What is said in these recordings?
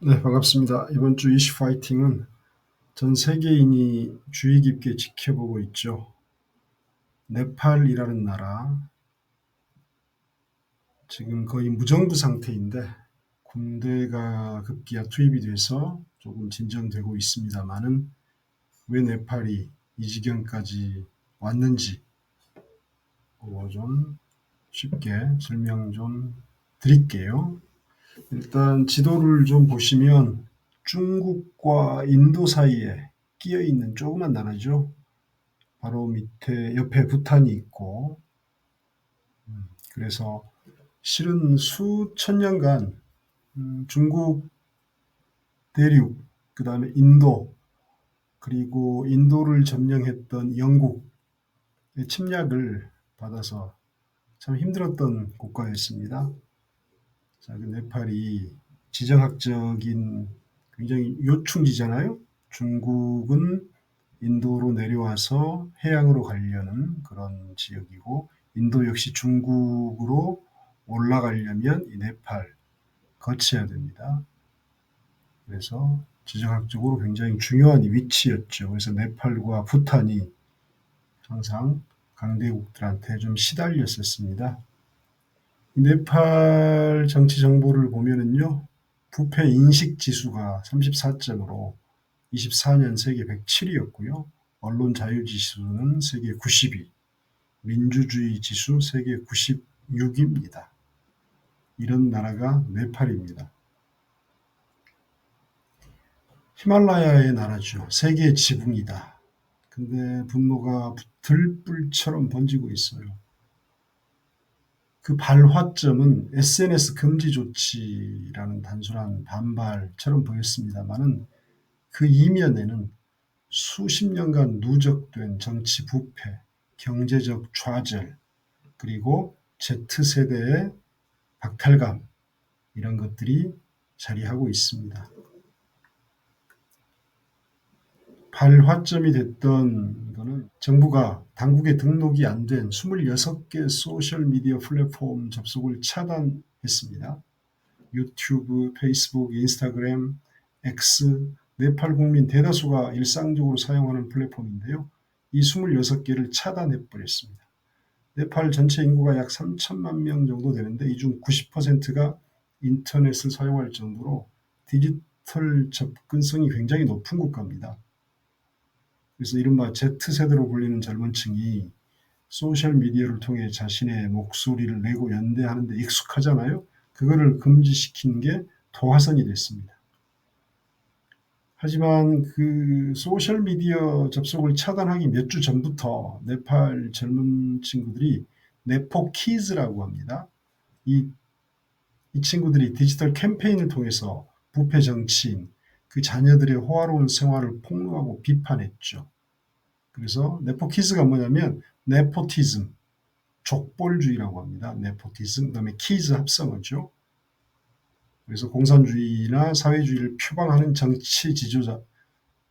네, 반갑습니다. 이번 주 이슈 파이팅은 전 세계인이 주의 깊게 지켜보고 있죠. 네팔이라는 나라, 지금 거의 무정부 상태인데 군대가 급기야 투입이 돼서 조금 진정되고 있습니다만은 왜 네팔이 이 지경까지 왔는지 좀 쉽게 설명 좀 드릴게요. 일단 지도를 좀 보시면 중국과 인도 사이에 끼어 있는 조그만 나라죠. 바로 밑에 옆에 부탄이 있고, 그래서 실은 수천 년간 중국 대륙, 그 다음에 인도, 그리고 인도를 점령했던 영국의 침략을 받아서 참 힘들었던 국가였습니다. 자, 그 네팔이 지정학적인 굉장히 요충지잖아요. 중국은 인도로 내려와서 해양으로 가려는 그런 지역이고, 인도 역시 중국으로 올라가려면 이 네팔 거쳐야 됩니다. 그래서 지정학적으로 굉장히 중요한 위치였죠. 그래서 네팔과 부탄이 항상 강대국들한테 좀 시달렸었습니다. 이 네팔 정치 정보를 보면은요, 부패 인식 지수가 34점으로 24년 세계 107위였고요. 언론 자유 지수는 세계 90위, 민주주의 지수 세계 96위입니다. 이런 나라가 네팔입니다. 히말라야의 나라죠. 세계 지붕이다. 근데 분노가 들불처럼 번지고 있어요. 그 발화점은 SNS 금지 조치라는 단순한 반발처럼 보였습니다만은 그 이면에는 수십 년간 누적된 정치 부패, 경제적 좌절, 그리고 Z세대의 박탈감, 이런 것들이 자리하고 있습니다. 발화점이 됐던 거는 정부가 당국에 등록이 안 된 26개 소셜미디어 플랫폼 접속을 차단했습니다. 유튜브, 페이스북, 인스타그램, X, 네팔 국민 대다수가 일상적으로 사용하는 플랫폼인데요. 이 26개를 차단해버렸습니다. 네팔 전체 인구가 약 3천만 명 정도 되는데 이 중 90%가 인터넷을 사용할 정도로 디지털 접근성이 굉장히 높은 국가입니다. 그래서 이른바 Z세대로 불리는 젊은 층이 소셜미디어를 통해 자신의 목소리를 내고 연대하는 데 익숙하잖아요. 그거를 금지시킨 게 도화선이 됐습니다. 하지만 그 소셜미디어 접속을 차단하기 몇 주 전부터 네팔 젊은 친구들이 네포키즈라고 합니다. 이, 이 친구들이 디지털 캠페인을 통해서 부패 정치인, 그 자녀들의 호화로운 생활을 폭로하고 비판했죠. 그래서 네포키즈가 뭐냐면 네포티즘, 족벌주의라고 합니다. 네포티즘, 그다음에 키즈 합성어죠. 그래서 공산주의나 사회주의를 표방하는 정치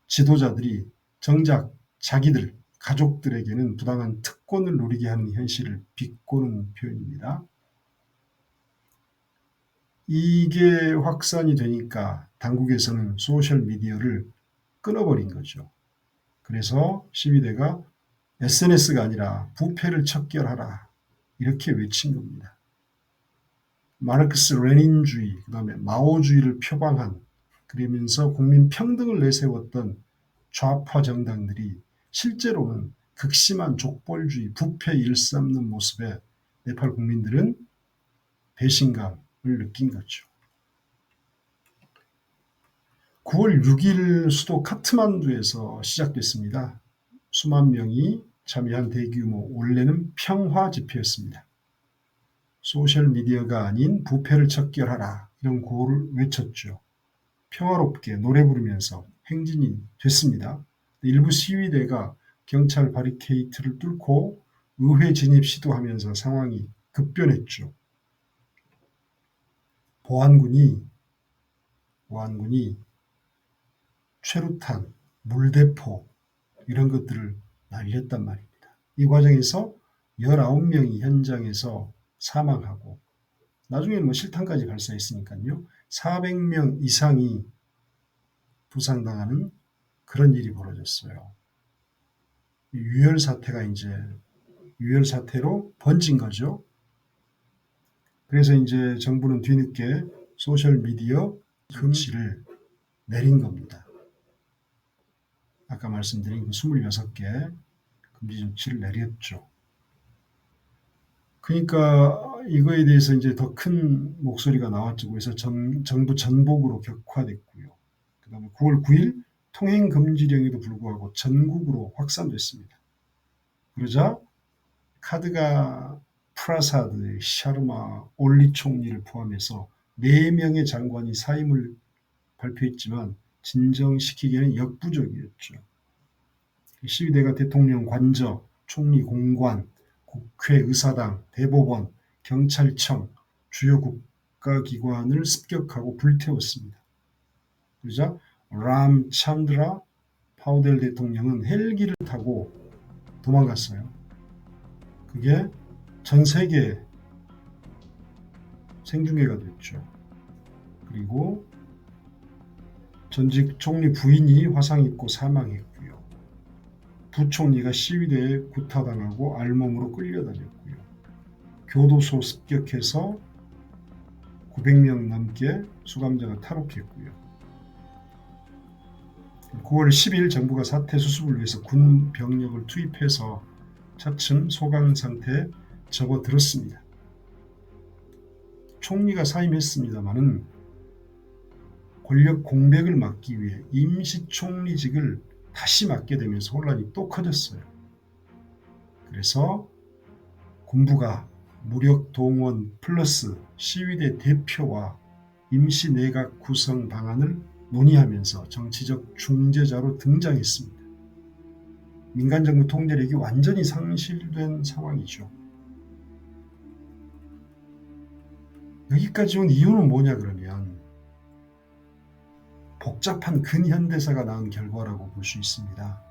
지도자들이 정작 자기들, 가족들에게는 부당한 특권을 누리게 하는 현실을 비꼬는 표현입니다. 이게 확산이 되니까 당국에서는 소셜미디어를 끊어버린 거죠. 그래서 시위대가 SNS가 아니라 부패를 척결하라, 이렇게 외친 겁니다. 마르크스 레닌주의, 그다음에 마오주의를 표방한, 그러면서 국민 평등을 내세웠던 좌파 정당들이 실제로는 극심한 족벌주의, 부패 일삼는 모습에 네팔 국민들은 배신감을 느낀 거죠. 9월 6일 수도 카트만두에서 시작됐습니다. 수만 명이 참여한 대규모 원래는 평화 집회였습니다. 소셜미디어가 아닌 부패를 척결하라, 이런 구호를 외쳤죠. 평화롭게 노래 부르면서 행진이 됐습니다. 일부 시위대가 경찰 바리케이트를 뚫고 의회 진입 시도하면서 상황이 급변했죠. 보안군이 최루탄, 물대포, 이런 것들을 날렸단 말입니다. 이 과정에서 19명이 현장에서 사망하고 나중에는 뭐 실탄까지 발사했으니까요. 400명 이상이 부상당하는 그런 일이 벌어졌어요. 유혈 사태가 이제 유혈 사태로 번진 거죠. 그래서 이제 정부는 뒤늦게 소셜 미디어 금지를 내린 겁니다. 아까 말씀드린 그 26개 금지 조치를 내렸죠. 그러니까 이거에 대해서 이제 더 큰 목소리가 나왔죠. 그래서 정부 전복으로 격화됐고요. 그다음에 9월 9일 통행 금지령에도 불구하고 전국으로 확산됐습니다. 그러자 카드가 프라사드, 샤르마, 올리 총리를 포함해서 4명의 장관이 사임을 발표했지만 진정시키기에는 역부족이었죠. 시위대가 대통령 관저, 총리 공관, 국회의사당, 대법원, 경찰청, 주요 국가기관을 습격하고 불태웠습니다. 그러자 람 참드라 파우델 대통령은 헬기를 타고 도망갔어요. 그게 전 세계 생중계가 됐죠. 그리고 전직 총리 부인이 화상 입고 사망했고요. 부총리가 시위대에 구타당하고 알몸으로 끌려다녔고요. 교도소 습격해서 900명 넘게 수감자가 탈옥했고요. 9월 10일 정부가 사태 수습을 위해서 군 병력을 투입해서 차츰 소강 상태에 접어들었습니다. 총리가 사임했습니다마는 권력 공백을 막기 위해 임시총리직을 다시 맡게 되면서 혼란이 또 커졌어요. 그래서 군부가 무력 동원 플러스 시위대 대표와 임시 내각 구성 방안을 논의하면서 정치적 중재자로 등장했습니다. 민간정부 통제력이 완전히 상실된 상황이죠. 여기까지 온 이유는 뭐냐 그러면 복잡한 근현대사가 낳은 결과라고 볼 수 있습니다.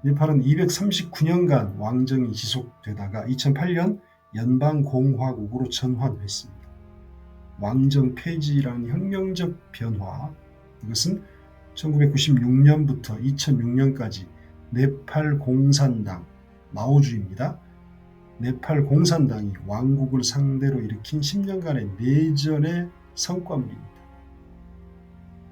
네팔은 239년간 왕정이 지속되다가 2008년 연방공화국으로 전환했습니다. 왕정 폐지라는 혁명적 변화, 이것은 1996년부터 2006년까지 네팔 공산당, 마오주의입니다. 네팔 공산당이 왕국을 상대로 일으킨 10년간의 내전의 성과물입니다.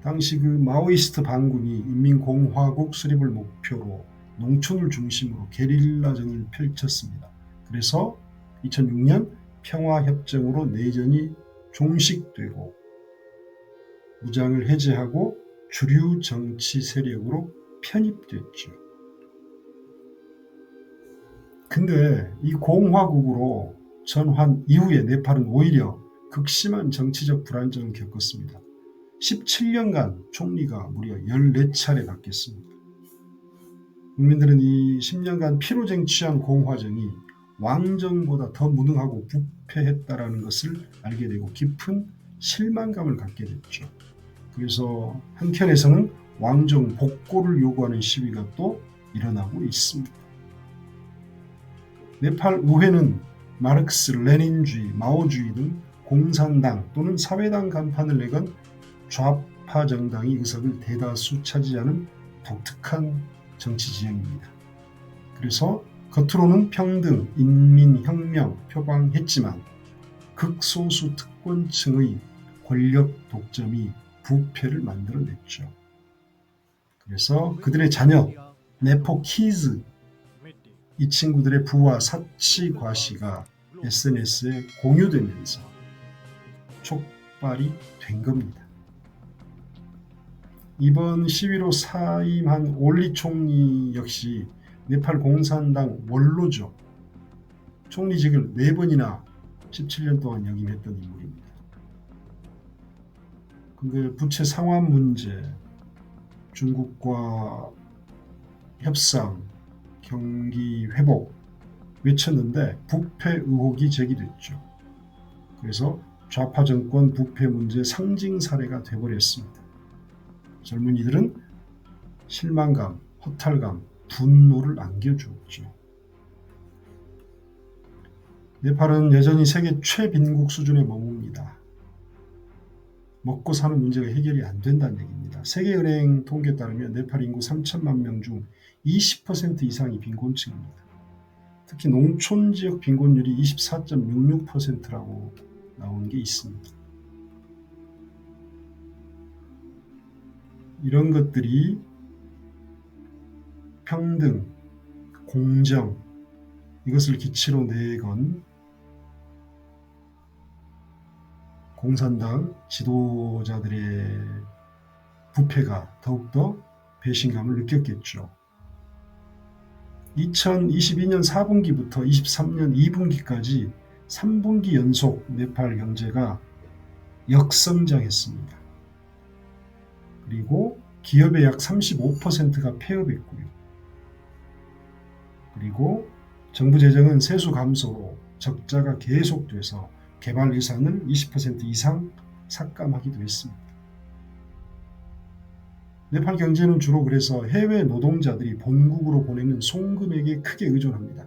당시 그 마오이스트 반군이 인민공화국 수립을 목표로 농촌을 중심으로 게릴라전을 펼쳤습니다. 그래서 2006년 평화협정으로 내전이 종식되고 무장을 해제하고 주류 정치 세력으로 편입됐죠. 근데 이 공화국으로 전환 이후에 네팔은 오히려 극심한 정치적 불안정을 겪었습니다. 17년간 총리가 무려 14차례 바뀌었습니다. 국민들은 이 10년간 피로 쟁취한 공화정이 왕정보다 더 무능하고 부패했다라는 것을 알게 되고 깊은 실망감을 갖게 됐죠. 그래서 한켠에서는 왕정 복고를 요구하는 시위가 또 일어나고 있습니다. 네팔 의회는 마르크스, 레닌주의, 마오주의 등 공산당 또는 사회당 간판을 내건 좌파 정당이 의석을 대다수 차지하는 독특한 정치 지형입니다. 그래서 겉으로는 평등, 인민혁명 표방했지만 극소수 특권층의 권력 독점이 부패를 만들어냈죠. 그래서 그들의 자녀, 네포 키즈, 이 친구들의 부와 사치 과시가 SNS에 공유되면서 촉발이 된 겁니다. 이번 시위로 사임한 올리 총리 역시 네팔 공산당 원로죠. 총리직을 4번이나 17년 동안 역임했던 인물입니다. 근데 부채 상환 문제, 중국과 협상, 경기 회복 외쳤는데 부패 의혹이 제기됐죠. 그래서 좌파 정권 부패 문제 상징 사례가 돼버렸습니다. 젊은이들은 실망감, 허탈감, 분노를 안겨주었죠. 네팔은 여전히 세계 최빈국 수준에 머뭅니다. 먹고 사는 문제가 해결이 안 된다는 얘기입니다. 세계은행 통계에 따르면 네팔 인구 3천만 명 중 20% 이상이 빈곤층입니다. 특히 농촌 지역 빈곤율이 24.66%라고 나온 게 있습니다. 이런 것들이 평등, 공정, 이것을 기치로 내건 공산당 지도자들의 부패가 더욱더 배신감을 느꼈겠죠. 2022년 4분기부터 23년 2분기까지 3분기 연속 네팔 경제가 역성장했습니다. 그리고 기업의 약 35%가 폐업했고요. 그리고 정부 재정은 세수 감소로 적자가 계속돼서 개발 예산을 20% 이상 삭감하기도 했습니다. 네팔 경제는 주로 그래서 해외 노동자들이 본국으로 보내는 송금액에 크게 의존합니다.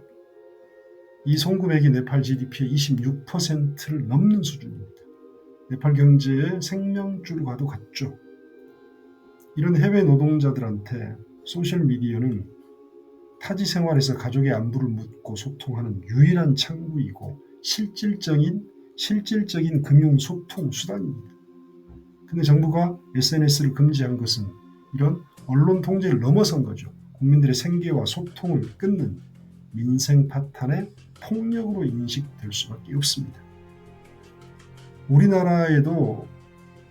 이 송금액이 네팔 GDP의 26%를 넘는 수준입니다. 네팔 경제의 생명줄과도 같죠. 이런 해외 노동자들한테 소셜미디어는 타지 생활에서 가족의 안부를 묻고 소통하는 유일한 창구이고 실질적인 금융 소통 수단입니다. 근데 정부가 SNS를 금지한 것은 이런 언론 통제를 넘어선 거죠. 국민들의 생계와 소통을 끊는 민생 파탄의 폭력으로 인식될 수밖에 없습니다. 우리나라에도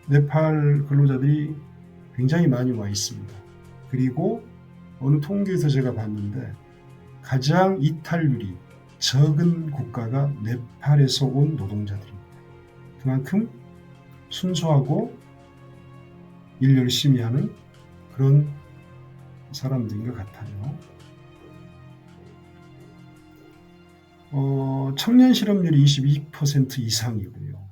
네팔 근로자들이 굉장히 많이 와 있습니다. 그리고 어느 통계에서 제가 봤는데 가장 이탈률이 적은 국가가 네팔에서 온 노동자들입니다. 그만큼 순수하고 일 열심히 하는 그런 사람들인 것 같아요. 청년 실업률이 22% 이상이고요.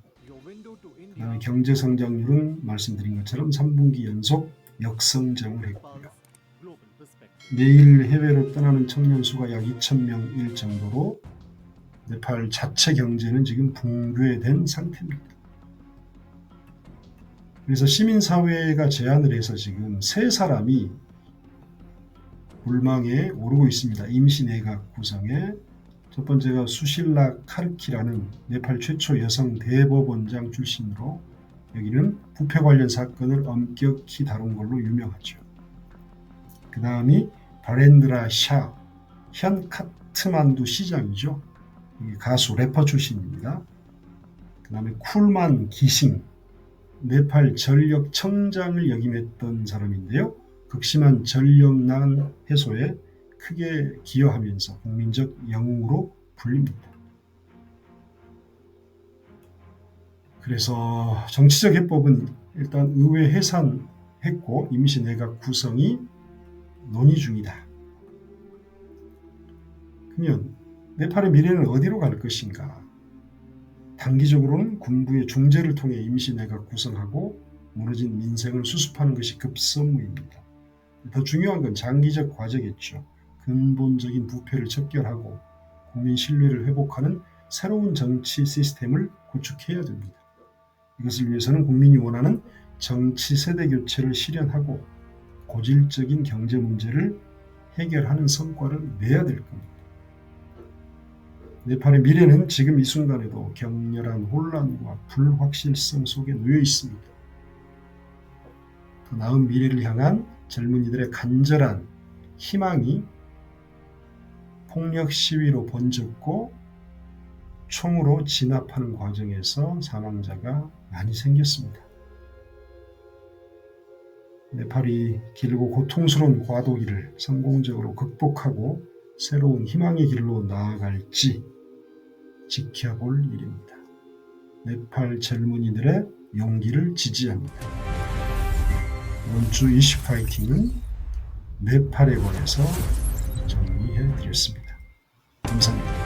그다음에 경제 성장률은 말씀드린 것처럼 3분기 연속 역성장을 했고요. 매일 해외로 떠나는 청년 수가 약 2,000명일 정도로 네팔 자체 경제는 지금 붕괴된 상태입니다. 그래서 시민사회가 제안을 해서 지금 세 사람이 불망에 오르고 있습니다. 임시 내각 구성에 첫 번째가 수실라 카르키라는 네팔 최초 여성 대법원장 출신으로 여기는 부패 관련 사건을 엄격히 다룬 걸로 유명하죠. 그 다음이 바렌드라 샤, 현 카트만두 시장이죠. 가수 래퍼 출신입니다. 그 다음에 쿨만 기싱, 네팔 전력청장을 역임했던 사람인데요. 극심한 전력난 해소에 크게 기여하면서 국민적 영웅으로 불립니다. 그래서 정치적 해법은 일단 의회 해산했고 임시 내각 구성이 논의 중이다. 그러면 네팔의 미래는 어디로 갈 것인가? 단기적으로는 군부의 중재를 통해 임시 내각 구성하고 무너진 민생을 수습하는 것이 급선무입니다. 더 중요한 건 장기적 과제겠죠. 근본적인 부패를 척결하고 국민 신뢰를 회복하는 새로운 정치 시스템을 구축해야 됩니다. 이것을 위해서는 국민이 원하는 정치 세대 교체를 실현하고 고질적인 경제 문제를 해결하는 성과를 내야 될 겁니다. 네팔의 미래는 지금 이 순간에도 격렬한 혼란과 불확실성 속에 놓여 있습니다. 더 나은 미래를 향한 젊은이들의 간절한 희망이 폭력 시위로 번졌고 총으로 진압하는 과정에서 사망자가 많이 생겼습니다. 네팔이 길고 고통스러운 과도기를 성공적으로 극복하고 새로운 희망의 길로 나아갈지 지켜볼 일입니다. 네팔 젊은이들의 용기를 지지합니다. 이번 주 이슈 파이팅은 네팔에 관해서 정리해 드렸습니다. 감사합니다.